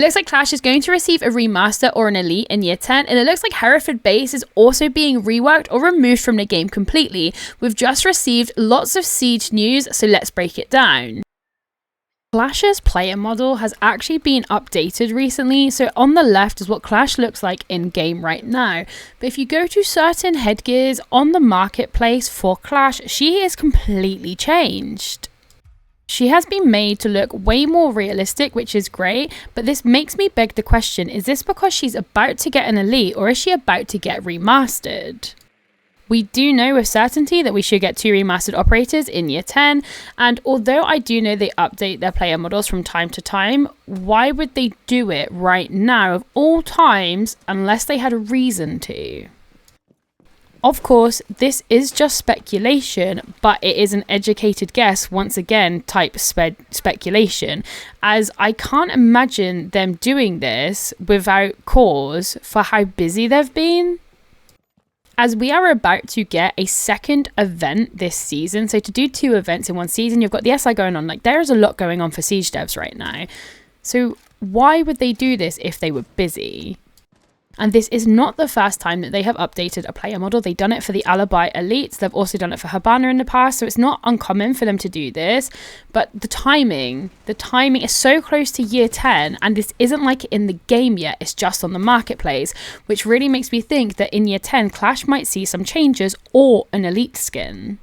Looks like Clash is going to receive a remaster or an elite in year 10, and it looks like Hereford Base is also being reworked or removed from the game completely. We've just received lots of Siege news, so let's break it down. Clash's player model has actually been updated recently, so on the left is what Clash looks like in game right now, but if you go to certain headgears on the marketplace for Clash, she is completely changed. She has been made to look way more realistic, which is great, but this makes me beg the question, is this because she's about to get an elite or is she about to get remastered? We do know with certainty that we should get 2 remastered operators in year 10, and although I do know they update their player models from time to time, why would they do it right now of all times unless they had a reason to? Of course, this is just speculation, but it is an educated guess, once again, type speculation, as I can't imagine them doing this without cause for how busy they've been. As we are about to get a second event this season, so to do 2 events in one season, you've got the SI going on, like there is a lot going on for Siege devs right now. So why would they do this if they were busy? And this is not the first time that they have updated a player model. They've done it for the Alibi Elites. They've also done it for Habana in the past. So it's not uncommon for them to do this. But the timing is so close to year 10. And this isn't like in the game yet. It's just on the marketplace, which really makes me think that in year 10, Clash might see some changes or an elite skin.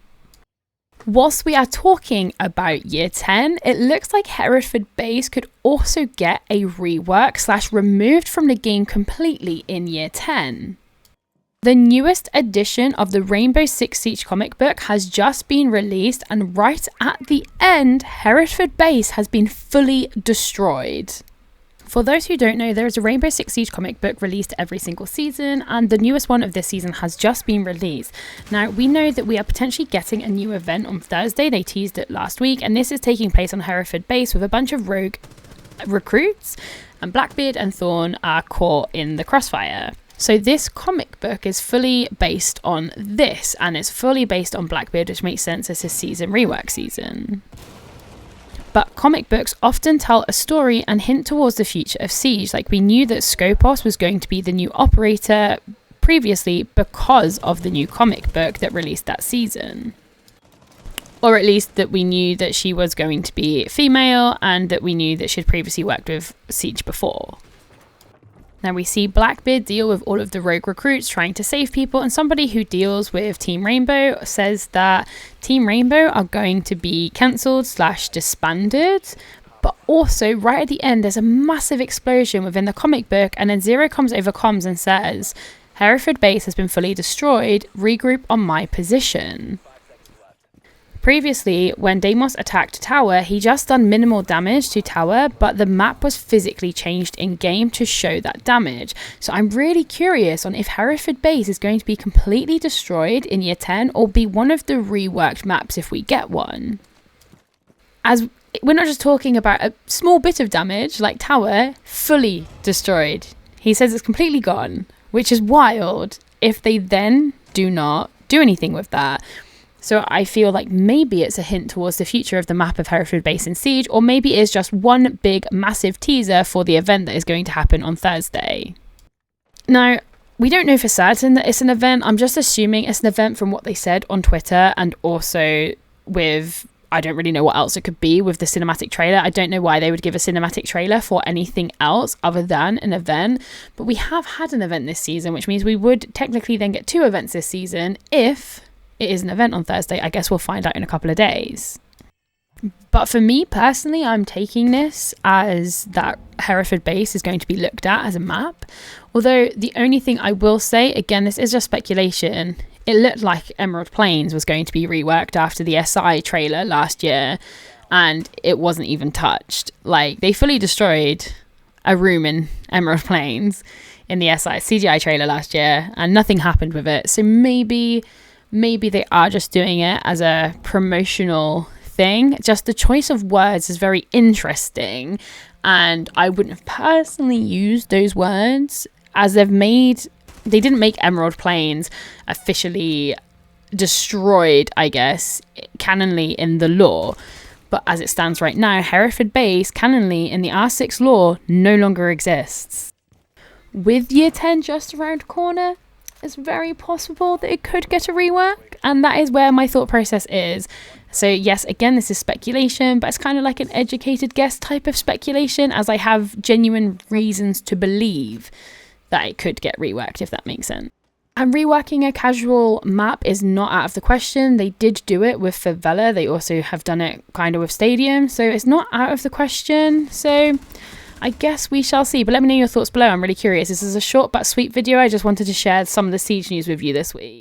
Whilst we are talking about year 10, it looks like Hereford Base could also get a rework / removed from the game completely in year 10. The newest edition of the Rainbow Six Siege comic book has just been released, and right at the end, Hereford Base has been fully destroyed. For those who don't know, there is a Rainbow Six Siege comic book released every single season, and the newest one of this season has just been released. Now, we know that we are potentially getting a new event on Thursday. They teased it last week, and this is taking place on Hereford Base with a bunch of rogue recruits, and Blackbeard and Thorn are caught in the crossfire. So this comic book is fully based on this, and it's fully based on Blackbeard, which makes sense as his season rework season. But comic books often tell a story and hint towards the future of Siege. Like, we knew that Skopos was going to be the new operator previously because of the new comic book that released that season. Or at least that we knew that she was going to be female and that we knew that she'd previously worked with Siege before. Now we see Blackbeard deal with all of the rogue recruits trying to save people, and somebody who deals with Team Rainbow says that Team Rainbow are going to be cancelled / disbanded. But also right at the end there's a massive explosion within the comic book, and then Zero comes over comms and says, Hereford Base has been fully destroyed, regroup on my position. Previously, when Deimos attacked Tower, he just done minimal damage to Tower, but the map was physically changed in-game to show that damage. So I'm really curious on if Hereford Base is going to be completely destroyed in year 10 or be one of the reworked maps if we get one. As we're not just talking about a small bit of damage, like Tower, fully destroyed. He says it's completely gone, which is wild if they then do not do anything with that. So I feel like maybe it's a hint towards the future of the map of Hereford Base in Siege, or maybe it's just one big massive teaser for the event that is going to happen on Thursday. Now, we don't know for certain that it's an event. I'm just assuming it's an event from what they said on Twitter, and also with, I don't really know what else it could be with the cinematic trailer. I don't know why they would give a cinematic trailer for anything else other than an event. But we have had an event this season, which means we would technically then get 2 events this season if it is an event on Thursday. I guess we'll find out in a couple of days. But for me personally, I'm taking this as that Hereford Base is going to be looked at as a map. Although the only thing I will say, again, this is just speculation, it looked like Emerald Plains was going to be reworked after the SI trailer last year, and it wasn't even touched. Like, they fully destroyed a room in Emerald Plains in the SI CGI trailer last year, and nothing happened with it. So maybe they are just doing it as a promotional thing. Just the choice of words is very interesting, and I wouldn't have personally used those words, as they didn't make Emerald Plains officially destroyed, I guess, canonly in the lore. But as it stands right now, Hereford Base, canonly in the R6 lore, no longer exists. With Year 10 just around the corner, it's very possible that it could get a rework, and that is where my thought process is. So yes, again, this is speculation, but it's kind of like an educated guess type of speculation, as I have genuine reasons to believe that it could get reworked, if that makes sense. And reworking a casual map is not out of the question. They did do it with Favela. They also have done it kind of with Stadium, so it's not out of the question. So I guess we shall see, but let me know your thoughts below. I'm really curious. This is a short but sweet video. I just wanted to share some of the Siege news with you this week.